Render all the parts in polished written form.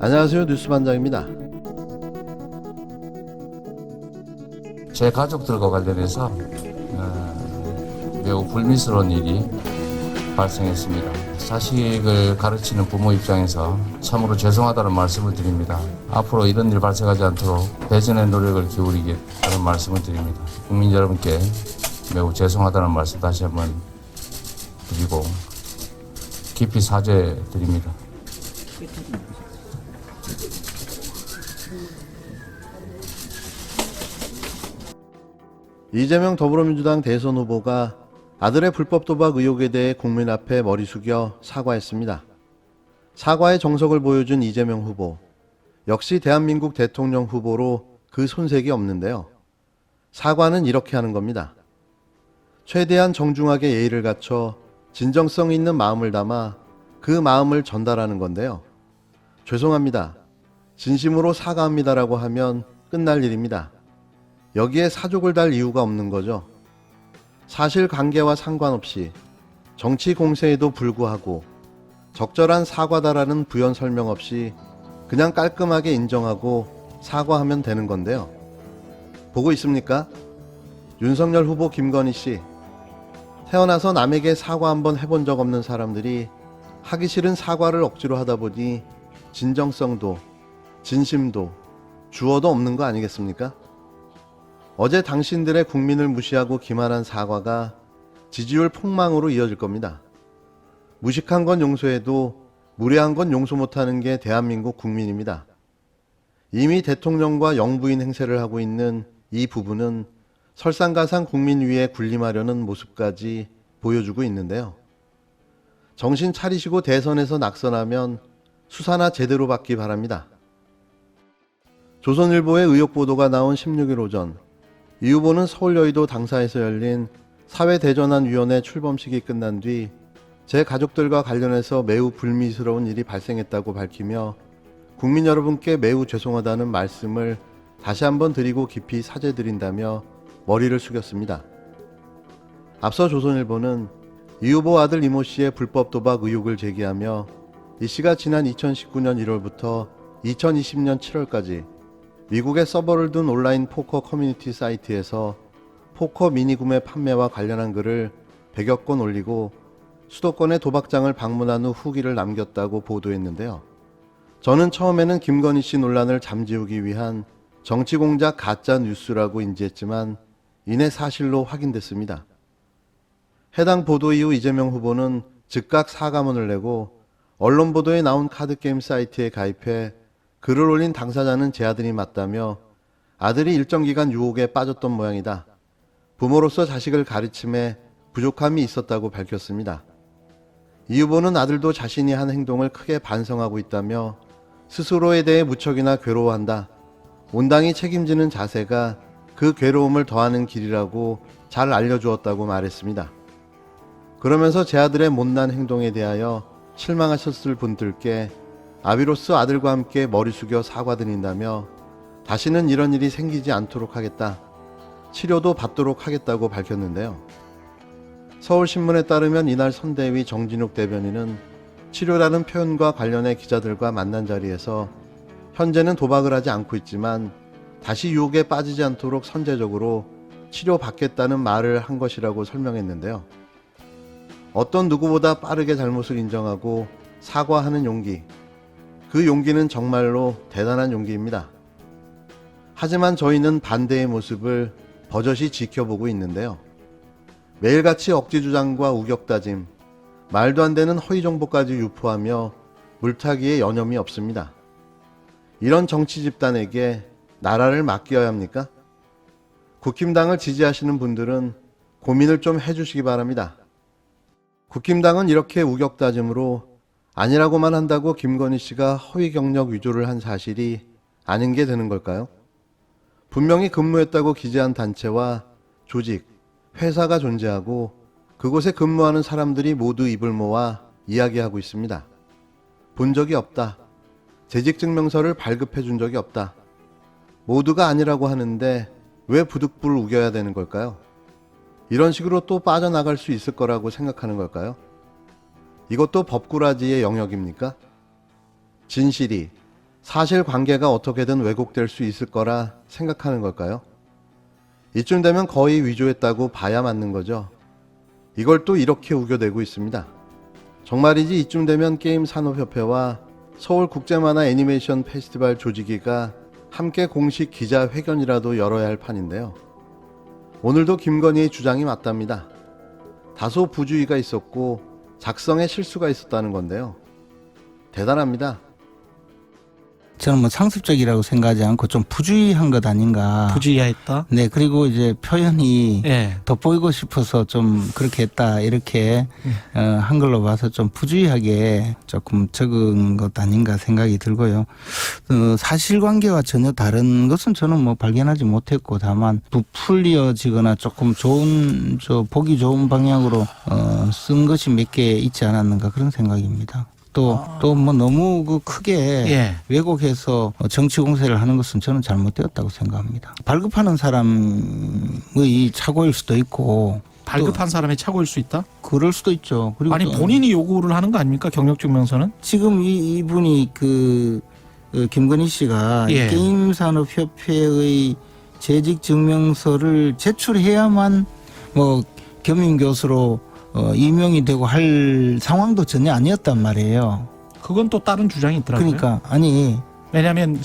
안녕하세요, 뉴스반장입니다. 제 가족들과 관련해서 매우 불미스러운 일이 발생했습니다. 자식을 가르치는 부모 입장에서 참으로 죄송하다는 말씀을 드립니다. 앞으로 이런 일 발생하지 않도록 대전의 노력을 기울이겠다는 말씀을 드립니다. 국민 여러분께 매우 죄송하다는 말씀 다시 한번 드리고 깊이 사죄드립니다. 이재명 더불어민주당 대선 후보가 아들의 불법 도박 의혹에 대해 국민 앞에 머리 숙여 사과했습니다. 사과의 정석을 보여준 이재명 후보. 역시 대한민국 대통령 후보로 그 손색이 없는데요. 사과는 이렇게 하는 겁니다. 최대한 정중하게 예의를 갖춰 진정성 있는 마음을 담아 그 마음을 전달하는 건데요. 죄송합니다. 진심으로 사과합니다라고 하면 끝날 일입니다. 여기에 사족을 달 이유가 없는 거죠. 사실관계와 상관없이 정치 공세에도 불구하고 적절한 사과다라는 부연 설명 없이 그냥 깔끔하게 인정하고 사과하면 되는 건데요. 보고 있습니까? 윤석열 후보 김건희 씨. 태어나서 남에게 사과 한번 해본 적 없는 사람들이 하기 싫은 사과를 억지로 하다 보니 진정성도 진심도 주어도 없는 거 아니겠습니까? 어제 당신들의 국민을 무시하고 기만한 사과가 지지율 폭망으로 이어질 겁니다. 무식한 건 용서해도 무례한 건 용서 못하는 게 대한민국 국민입니다. 이미 대통령과 영부인 행세를 하고 있는 이 부분은 설상가상 국민 위에 군림하려는 모습까지 보여주고 있는데요. 정신 차리시고 대선에서 낙선하면 수사나 제대로 받기 바랍니다. 조선일보의 의혹 보도가 나온 16일 오전 이 후보는 서울 여의도 당사에서 열린 사회대전환위원회 출범식이 끝난 뒤 제 가족들과 관련해서 매우 불미스러운 일이 발생했다고 밝히며 국민 여러분께 매우 죄송하다는 말씀을 다시 한번 드리고 깊이 사죄드린다며 머리를 숙였습니다. 앞서 조선일보는 이 후보 아들 이모 씨의 불법 도박 의혹을 제기하며 이 씨가 지난 2019년 1월부터 2020년 7월까지 미국에 서버를 둔 온라인 포커 커뮤니티 사이트에서 포커 미니 구매 판매와 관련한 글을 100여 건 올리고 수도권의 도박장을 방문한 후 후기를 남겼다고 보도했는데요. 저는 처음에는 김건희 씨 논란을 잠재우기 위한 정치공작 가짜 뉴스라고 인지했지만 이내 사실로 확인됐습니다. 해당 보도 이후 이재명 후보는 즉각 사과문을 내고 언론 보도에 나온 카드게임 사이트에 가입해 글을 올린 당사자는 제 아들이 맞다며 아들이 일정 기간 유혹에 빠졌던 모양이다. 부모로서 자식을 가르침에 부족함이 있었다고 밝혔습니다. 이 후보는 아들도 자신이 한 행동을 크게 반성하고 있다며 스스로에 대해 무척이나 괴로워한다. 온당히 책임지는 자세가 그 괴로움을 더하는 길이라고 잘 알려주었다고 말했습니다. 그러면서 제 아들의 못난 행동에 대하여 실망하셨을 분들께 아비로서 아들과 함께 머리 숙여 사과드린다며 다시는 이런 일이 생기지 않도록 하겠다. 치료도 받도록 하겠다고 밝혔는데요. 서울신문에 따르면 이날 선대위 정진욱 대변인은 치료라는 표현과 관련해 기자들과 만난 자리에서 현재는 도박을 하지 않고 있지만 다시 유혹에 빠지지 않도록 선제적으로 치료받겠다는 말을 한 것이라고 설명했는데요. 어떤 누구보다 빠르게 잘못을 인정하고 사과하는 용기, 그 용기는 정말로 대단한 용기입니다. 하지만 저희는 반대의 모습을 버젓이 지켜보고 있는데요. 매일같이 억지주장과 우격다짐, 말도 안 되는 허위 정보까지 유포하며 물타기에 여념이 없습니다. 이런 정치 집단에게 나라를 맡겨야 합니까? 국힘당을 지지하시는 분들은 고민을 좀 해주시기 바랍니다. 국힘당은 이렇게 우격다짐으로 아니라고만 한다고 김건희 씨가 허위 경력 위조를 한 사실이 아닌 게 되는 걸까요? 분명히 근무했다고 기재한 단체와 조직, 회사가 존재하고 그곳에 근무하는 사람들이 모두 입을 모아 이야기하고 있습니다. 본 적이 없다. 재직증명서를 발급해 준 적이 없다. 모두가 아니라고 하는데 왜 부득불 우겨야 되는 걸까요? 이런 식으로 또 빠져나갈 수 있을 거라고 생각하는 걸까요? 이것도 법꾸라지의 영역입니까? 진실이, 사실관계가 어떻게든 왜곡될 수 있을 거라 생각하는 걸까요? 이쯤 되면 거의 위조했다고 봐야 맞는 거죠. 이걸 또 이렇게 우겨대고 있습니다. 정말이지 이쯤 되면 게임산업협회와 서울국제만화 애니메이션 페스티벌 조직위가 함께 공식 기자회견이라도 열어야 할 판인데요. 오늘도 김건희의 주장이 맞답니다. 다소 부주의가 있었고 작성에 실수가 있었다는 건데요. 대단합니다. 저는 뭐 상습적이라고 생각하지 않고 좀 부주의한 것 아닌가. 부주의했다. 네, 그리고 이제 표현이 예. 돋보이고 싶어서 좀 그렇게 했다 이렇게 한글로 봐서 좀 부주의하게 조금 적은 것 아닌가 생각이 들고요. 사실관계와 전혀 다른 것은 저는 뭐 발견하지 못했고 다만 부풀려지거나 조금 좋은 보기 좋은 방향으로 쓴 것이 몇 개 있지 않았는가 그런 생각입니다. 또 뭐 너무 크게 예. 왜곡해서 정치 공세를 하는 것은 저는 잘못되었다고 생각합니다. 발급하는 사람의 착오일 수도 있고 발급한 사람의 착오일 수 있다? 그럴 수도 있죠. 그리고 아니 본인이 요구를 하는 거 아닙니까? 경력증명서는? 지금 이분이 김건희 씨가 예. 게임산업협회의 재직증명서를 제출해야만 뭐 겸임교수로 임용이 되고 할 상황도 전혀 아니었단 말이에요. 그건 또 다른 주장이 있더라고요. 그러니까 왜냐하면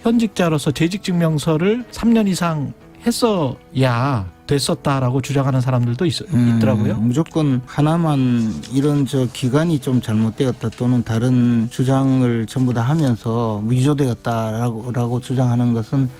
현직자로서 재직증명서를 3년 이상 했어야 됐었다라고 주장하는 사람들도 있더라고요. 무조건 하나만 이런 기간이 좀 잘못되었다 또는 다른 주장을 전부 다 하면서 위조되었다라고 주장하는 것은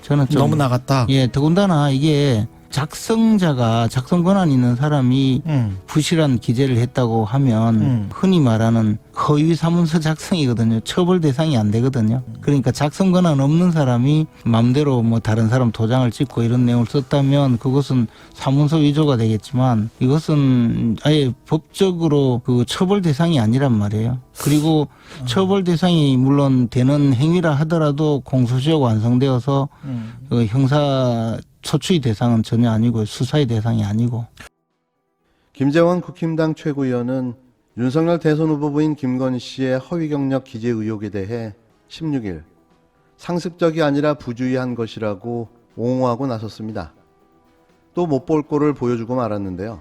저는 좀 너무 나갔다. 예, 더군다나 이게 작성자가 작성 권한 있는 사람이 부실한 기재를 했다고 하면 흔히 말하는 허위 사문서 작성이거든요. 처벌 대상이 안 되거든요. 그러니까 작성 권한 없는 사람이 마음대로 뭐 다른 사람 도장을 찍고 이런 내용을 썼다면 그것은 사문서 위조가 되겠지만 이것은 아예 법적으로 처벌 대상이 아니란 말이에요. 그리고 처벌 대상이 물론 되는 행위라 하더라도 공소시효가 완성되어서 형사 소추의 대상은 전혀 아니고 수사의 대상이 아니고. 김재원 국힘당 최고위원은 윤석열 대선 후보부인 김건희 씨의 허위 경력 기재 의혹에 대해 16일 상습적이 아니라 부주의한 것이라고 옹호하고 나섰습니다. 또 못 볼 꼴을 보여주고 말았는데요.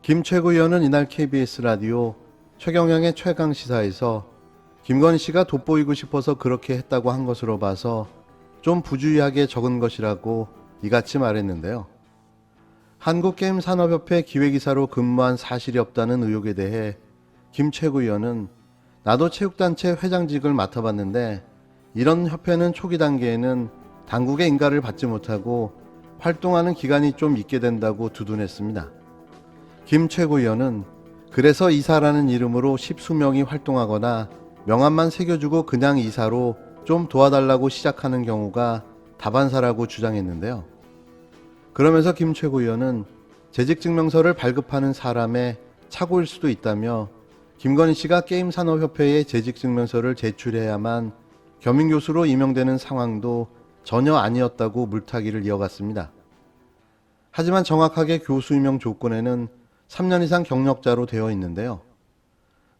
김 최고위원은 이날 KBS 라디오 최경영의 최강시사에서 김건희 씨가 돋보이고 싶어서 그렇게 했다고 한 것으로 봐서 좀 부주의하게 적은 것이라고 이같이 말했는데요. 한국게임산업협회 기획이사로 근무한 사실이 없다는 의혹에 대해 김 최고위원은 나도 체육단체 회장직을 맡아봤는데 이런 협회는 초기 단계에는 당국의 인가를 받지 못하고 활동하는 기간이 좀 있게 된다고 두둔했습니다. 김 최고위원은 그래서 이사라는 이름으로 십수명이 활동하거나 명함만 새겨주고 그냥 이사로 좀 도와달라고 시작하는 경우가 다반사라고 주장했는데요. 그러면서 김 최고위원은 재직증명서를 발급하는 사람의 착오일 수도 있다며 김건희 씨가 게임산업협회에 재직증명서를 제출해야만 겸임교수로 임명되는 상황도 전혀 아니었다고 물타기를 이어갔습니다. 하지만 정확하게 교수 임명 조건에는 3년 이상 경력자로 되어 있는데요.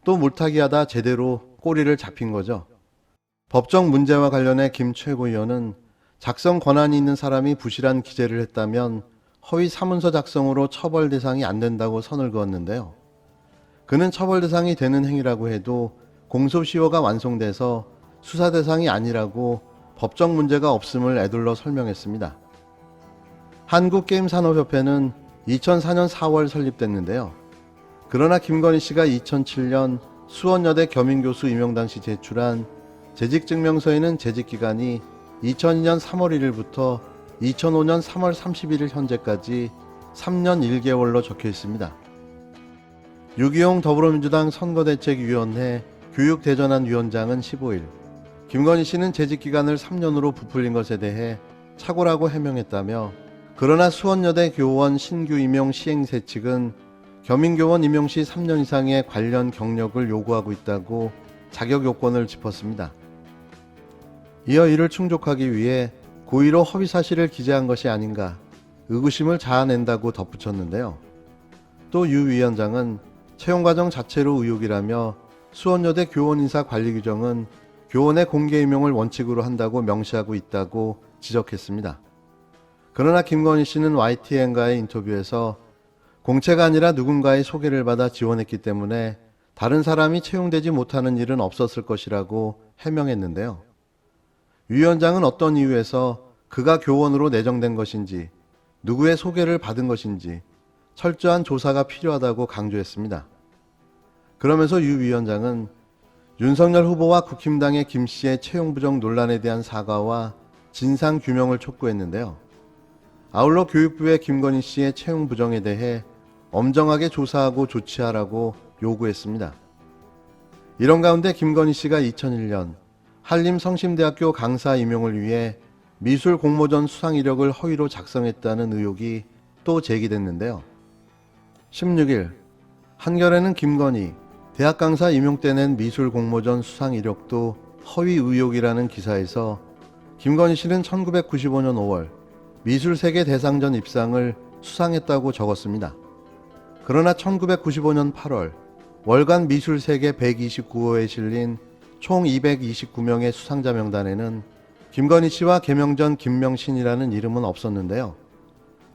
또 물타기하다 제대로 꼬리를 잡힌 거죠. 법적 문제와 관련해 김 최고위원은 작성 권한이 있는 사람이 부실한 기재를 했다면 허위 사문서 작성으로 처벌 대상이 안 된다고 선을 그었는데요. 그는 처벌 대상이 되는 행위라고 해도 공소시효가 완성돼서 수사 대상이 아니라고 법적 문제가 없음을 에둘러 설명했습니다. 한국게임산업협회는 2004년 4월 설립됐는데요. 그러나 김건희 씨가 2007년 수원여대 겸임교수 임용 당시 제출한 재직증명서에는 재직기간이 2002년 3월 1일부터 2005년 3월 31일 현재까지 3년 1개월로 적혀 있습니다. 유기용 더불어민주당 선거대책위원회 교육대전환 위원장은 15일 김건희 씨는 재직기간을 3년으로 부풀린 것에 대해 착오라고 해명했다며 그러나 수원여대 교원 신규 임용 시행세 측은 겸임교원 임용 시 3년 이상의 관련 경력을 요구하고 있다고 자격 요건을 짚었습니다. 이어 이를 충족하기 위해 고의로 허위 사실을 기재한 것이 아닌가 의구심을 자아낸다고 덧붙였는데요. 또 유 위원장은 채용 과정 자체로 의혹이라며 수원여대 교원 인사 관리 규정은 교원의 공개 임용을 원칙으로 한다고 명시하고 있다고 지적했습니다. 그러나 김건희 씨는 YTN과의 인터뷰에서 공채가 아니라 누군가의 소개를 받아 지원했기 때문에 다른 사람이 채용되지 못하는 일은 없었을 것이라고 해명했는데요. 유 위원장은 어떤 이유에서 그가 교원으로 내정된 것인지, 누구의 소개를 받은 것인지 철저한 조사가 필요하다고 강조했습니다. 그러면서 유 위원장은 윤석열 후보와 국힘당의 김 씨의 채용 부정 논란에 대한 사과와 진상 규명을 촉구했는데요. 아울러 교육부의 김건희 씨의 채용 부정에 대해 엄정하게 조사하고 조치하라고 요구했습니다. 이런 가운데 김건희 씨가 2001년 한림성심대학교 강사 임용을 위해 미술 공모전 수상 이력을 허위로 작성했다는 의혹이 또 제기됐는데요. 16일 한겨레는 김건희 대학 강사 임용 때 낸 미술 공모전 수상 이력도 허위 의혹이라는 기사에서 김건희 씨는 1995년 5월 미술세계 대상전 입상을 수상했다고 적었습니다. 그러나 1995년 8월 월간 미술세계 129호에 실린 총 229명의 수상자 명단에는 김건희 씨와 계명전 김명신이라는 이름은 없었는데요.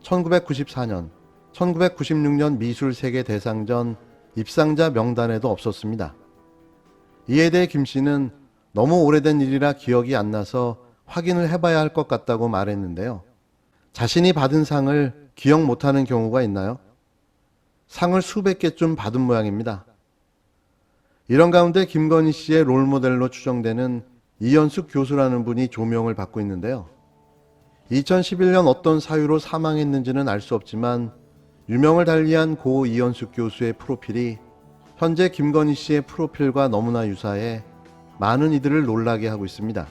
1994년, 1996년 미술세계 대상전 입상자 명단에도 없었습니다. 이에 대해 김 씨는 너무 오래된 일이라 기억이 안 나서 확인을 해봐야 할 것 같다고 말했는데요. 자신이 받은 상을 기억 못하는 경우가 있나요? 상을 수백 개쯤 받은 모양입니다. 이런 가운데 김건희 씨의 롤모델로 추정되는 이현숙 교수라는 분이 조명을 받고 있는데요. 2011년 어떤 사유로 사망했는지는 알 수 없지만 유명을 달리한 고 이현숙 교수의 프로필이 현재 김건희 씨의 프로필과 너무나 유사해 많은 이들을 놀라게 하고 있습니다.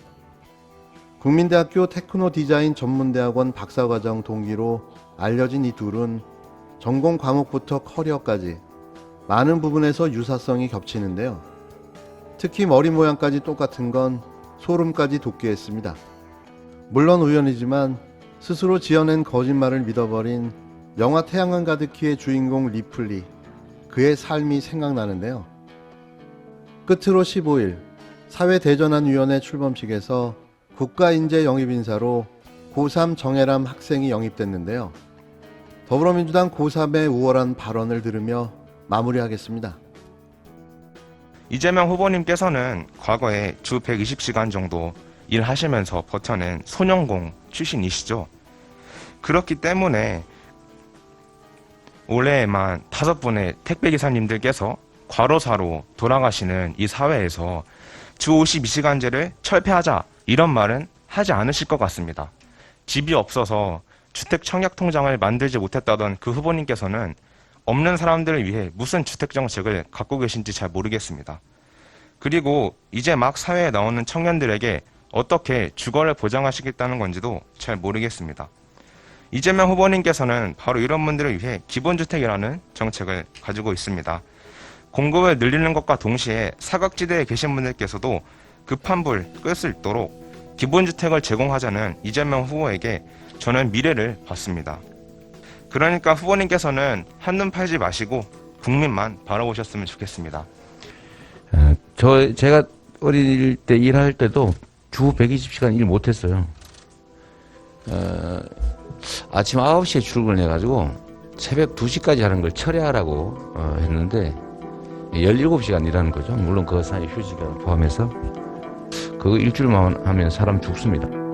국민대학교 테크노 디자인 전문대학원 박사과정 동기로 알려진 이 둘은 전공 과목부터 커리어까지 많은 부분에서 유사성이 겹치는데요. 특히 머리 모양까지 똑같은 건 소름까지 돋게 했습니다. 물론 우연이지만 스스로 지어낸 거짓말을 믿어버린 영화 태양은 가득히의 주인공 리플리, 그의 삶이 생각나는데요. 끝으로 15일 사회대전환위원회 출범식에서 국가인재영입인사로 고3 정혜람 학생이 영입됐는데요. 더불어민주당 고3의 우월한 발언을 들으며 마무리하겠습니다. 이재명 후보님께서는 과거에 주 120시간 정도 일하시면서 버텨낸 소년공 출신이시죠. 그렇기 때문에 올해에만 5분의 택배기사님들께서 과로사로 돌아가시는 이 사회에서 주 52시간제를 철폐하자 이런 말은 하지 않으실 것 같습니다. 집이 없어서 주택청약통장을 만들지 못했다던 그 후보님께서는 없는 사람들을 위해 무슨 주택정책을 갖고 계신지 잘 모르겠습니다. 그리고 이제 막 사회에 나오는 청년들에게 어떻게 주거를 보장하시겠다는 건지도 잘 모르겠습니다. 이재명 후보님께서는 바로 이런 분들을 위해 기본주택이라는 정책을 가지고 있습니다. 공급을 늘리는 것과 동시에 사각지대에 계신 분들께서도 급한 불 끌 수 있도록 기본주택을 제공하자는 이재명 후보에게 저는 미래를 봤습니다. 그러니까 후보님께서는 한눈 팔지 마시고 국민만 바라보셨으면 좋겠습니다. 제가 어릴 때 일할 때도 주 120시간 일 못했어요. 아침 9시에 출근해가지고 새벽 2시까지 하는 걸 철회하라고 했는데 17시간 일하는 거죠. 물론 그 사이 휴식을 포함해서 그거 일주일만 하면 사람 죽습니다.